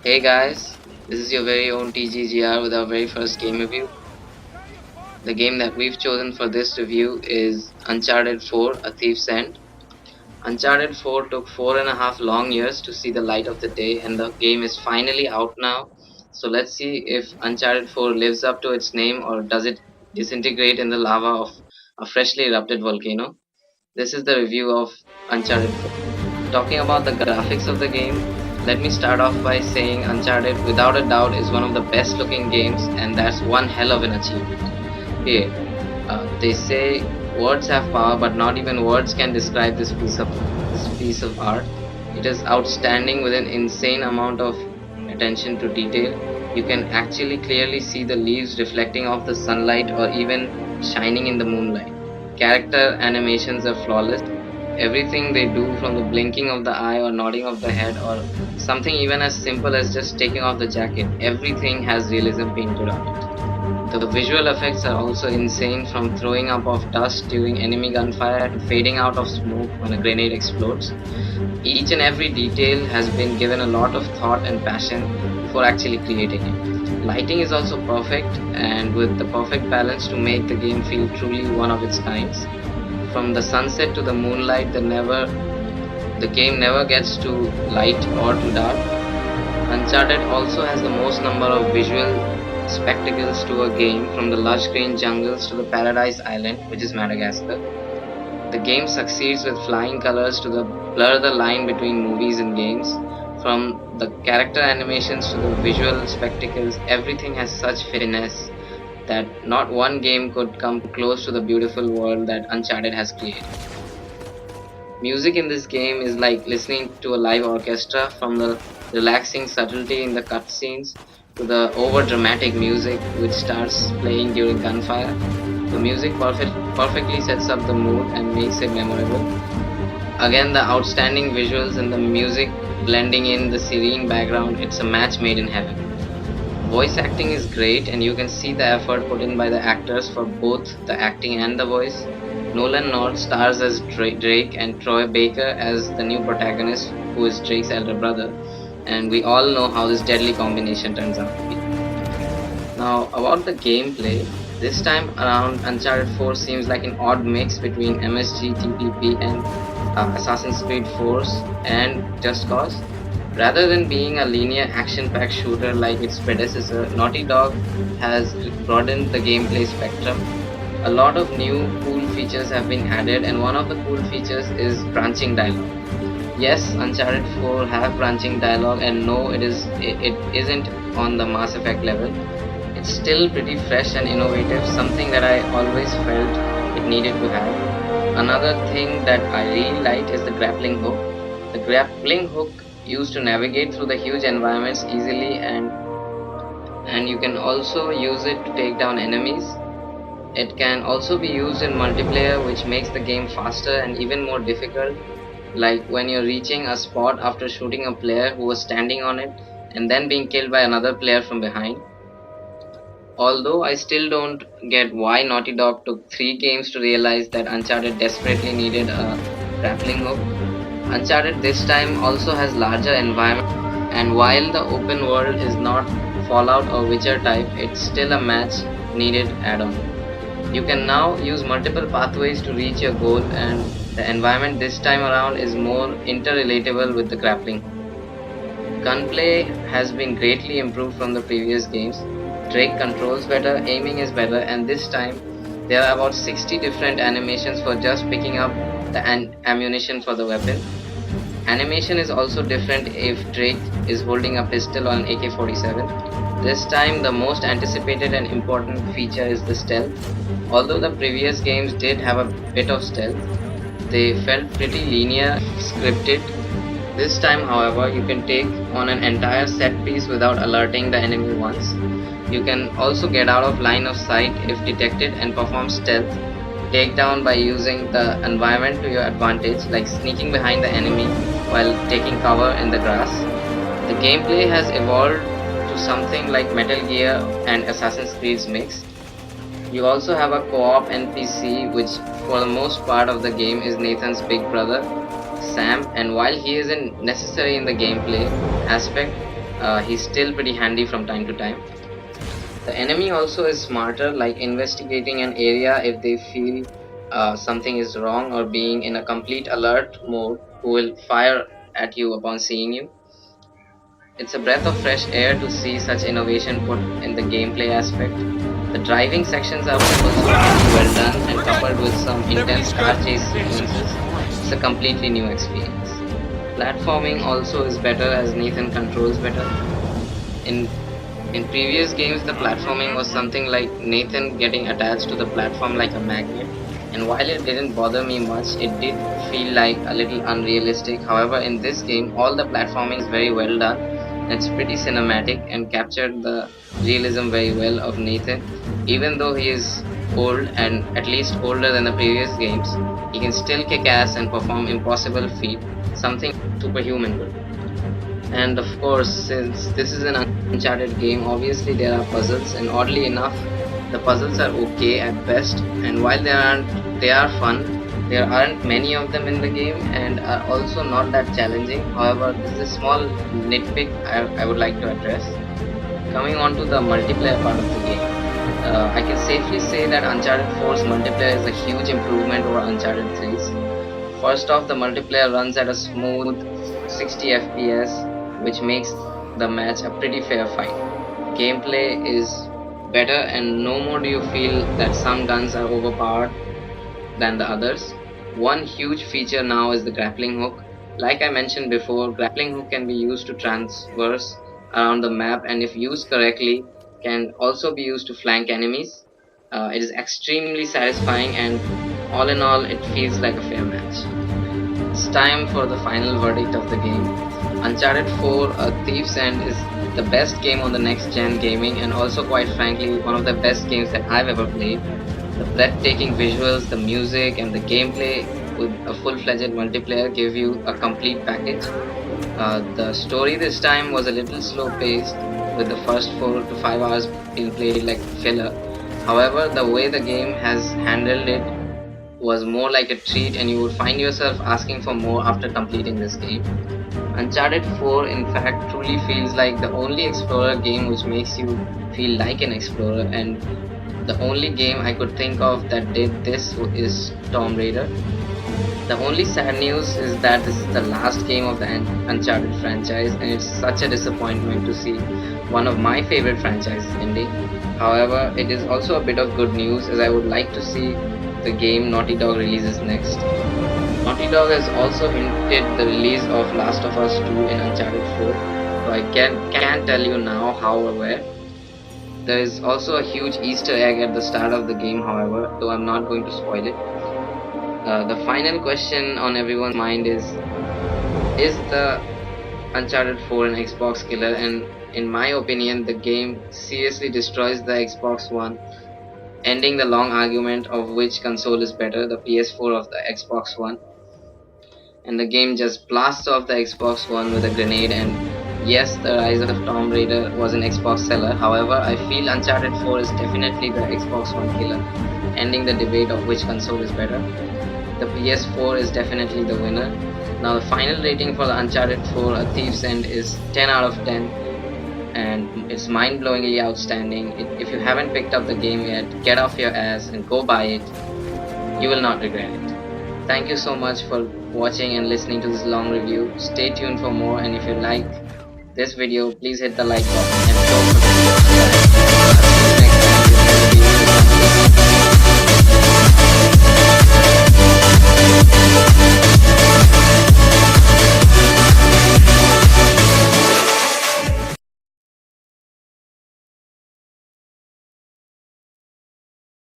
Hey guys, this is your very own TGGR with our very first game review. The game that we've chosen for this review is Uncharted 4: A Thief's End. Uncharted 4 took 4.5 long years to see the light of the day, and the game is finally out now. So let's see if Uncharted 4 lives up to its name or does it disintegrate in the lava of a freshly erupted volcano. This is the review of Uncharted 4. Talking about the graphics of the game, let me start off by saying Uncharted without a doubt is one of the best looking games, and that's one hell of an achievement. Hey, they say words have power, but not even words can describe this piece of art. It is outstanding with an insane amount of attention to detail. You can actually clearly see the leaves reflecting off the sunlight or even shining in the moonlight. Character animations are flawless. Everything they do, from the blinking of the eye or nodding of the head or something even as simple as just taking off the jacket, everything has realism painted on it. The visual effects are also insane, from throwing up of dust during enemy gunfire to fading out of smoke when a grenade explodes. Each and every detail has been given a lot of thought and passion before actually creating it. Lighting is also perfect, and with the perfect balance to make the game feel truly one of its kinds. From the sunset to the moonlight, the game never gets too light or too dark. Uncharted also has the most number of visual spectacles to a game, from the lush green jungles to the paradise island, which is Madagascar. The game succeeds with flying colors to blur the line between movies and games. From the character animations to the visual spectacles, everything has such finesse that not one game could come close to the beautiful world that Uncharted has created. Music in this game is like listening to a live orchestra, from the relaxing subtlety in the cutscenes to the over dramatic music which starts playing during gunfire. The music perfectly sets up the mood and makes it memorable. Again, the outstanding visuals and the music blending in the serene background, it's a match made in heaven. Voice acting is great, and you can see the effort put in by the actors for both the acting and the voice. Nolan North stars as Drake and Troy Baker as the new protagonist, who is Drake's elder brother, and we all know how this deadly combination turns out to be. Now, about the gameplay, this time around Uncharted 4 seems like an odd mix between MSG, TPP, and Assassin's Creed 4's and Just Cause. Rather than being a linear action-packed shooter like its predecessor, Naughty Dog has broadened the gameplay spectrum. A lot of new cool features have been added, and one of the cool features is branching dialogue. Yes, Uncharted 4 have branching dialogue, and no, it isn't on the Mass Effect level. It's still pretty fresh and innovative, something that I always felt it needed to have. Another thing that I really like is the grappling hook. The grappling hook used to navigate through the huge environments easily, and you can also use it to take down enemies. It can also be used in multiplayer, which makes the game faster and even more difficult, like when you're reaching a spot after shooting a player who was standing on it and then being killed by another player from behind. Although I still don't get why Naughty Dog took 3 games to realize that Uncharted desperately needed a grappling hook. Uncharted this time also has larger environment, and while the open world is not Fallout or Witcher type, it's still a match needed add-on. You can now use multiple pathways to reach your goal, and the environment this time around is more interrelatable with the grappling. Gunplay has been greatly improved from the previous games. Drake controls better, aiming is better, and this time there are about 60 different animations for just picking up the ammunition for the weapon. Animation is also different if Drake is holding a pistol on AK-47. This time the most anticipated and important feature is the stealth. Although the previous games did have a bit of stealth, they felt pretty linear, scripted. This time, however, you can take on an entire set piece without alerting the enemy once. You can also get out of line of sight if detected and perform stealth takedown by using the environment to your advantage, like sneaking behind the enemy while taking cover in the grass. The gameplay has evolved to something like Metal Gear and Assassin's Creed's mix. You also have a co-op NPC, which for the most part of the game is Nathan's big brother, Sam, and while he isn't necessary in the gameplay aspect, he's still pretty handy from time to time. The enemy also is smarter, like investigating an area if they feel something is wrong, or being in a complete alert mode, who will fire at you upon seeing you. It's a breath of fresh air to see such innovation put in the gameplay aspect. The driving sections are also pretty well done, and coupled with some intense car chase sequences, it's a completely new experience. Platforming also is better as Nathan controls better. In in previous games, the platforming was something like Nathan getting attached to the platform like a magnet, and while it didn't bother me much, it did feel like a little unrealistic. However, in this game, all the platforming is very well done, and it's pretty cinematic and captured the realism very well of Nathan. Even though he is old, and at least older than the previous games, he can still kick ass and perform impossible feat, something superhuman would. And of course, since this is an Uncharted game, obviously there are puzzles, and oddly enough, the puzzles are okay at best. And while they are fun. There aren't many of them in the game, and are also not that challenging. However, this is a small nitpick I would like to address. Coming on to the multiplayer part of the game, I can safely say that Uncharted 4's multiplayer is a huge improvement over Uncharted 3's. First off, the multiplayer runs at a smooth 60 FPS, which makes the match a pretty fair fight. Gameplay is better, and no more do you feel that some guns are overpowered than the others. One huge feature now is the grappling hook. Like I mentioned before, grappling hook can be used to transverse around the map, and if used correctly, can also be used to flank enemies. It is extremely satisfying, and all in all, it feels like a fair match. It's time for the final verdict of the game. Uncharted 4: A Thief's End is the best game on the next gen gaming, and also, quite frankly, one of the best games that I've ever played. The breathtaking visuals, the music, and the gameplay with a full-fledged multiplayer give you a complete package. The story this time was a little slow-paced, with the first 4 to 5 hours being played like filler. However, the way the game has handled it was more like a treat, and you would find yourself asking for more after completing this game. Uncharted 4, in fact, truly feels like the only explorer game which makes you feel like an explorer, and the only game I could think of that did this is Tomb Raider. The only sad news is that this is the last game of the Uncharted franchise, and it's such a disappointment to see one of my favorite franchises ending. However, it is also a bit of good news, as I would like to see the game Naughty Dog releases next. Naughty Dog has also hinted the release of Last of Us 2 in Uncharted 4, so I can't tell you now how or where. There is also a huge Easter egg at the start of the game, however, though I'm not going to spoil it. The final question on everyone's mind is the Uncharted 4 an Xbox killer? And in my opinion, the game seriously destroys the Xbox One, ending the long argument of which console is better, the PS4 or the Xbox One. And the game just blasts off the Xbox One with a grenade. And yes, the Rise of Tomb Raider was an Xbox seller. However, I feel Uncharted 4 is definitely the Xbox One killer, ending the debate of which console is better. The PS4 is definitely the winner. Now, the final rating for the Uncharted 4: A Thief's End is 10 out of 10, and it's mind-blowingly outstanding. If you haven't picked up the game yet, get off your ass and go buy it. You will not regret it. Thank you so much for watching and listening to this long review. Stay tuned for more, and if you like this video, please hit the like button, and don't forget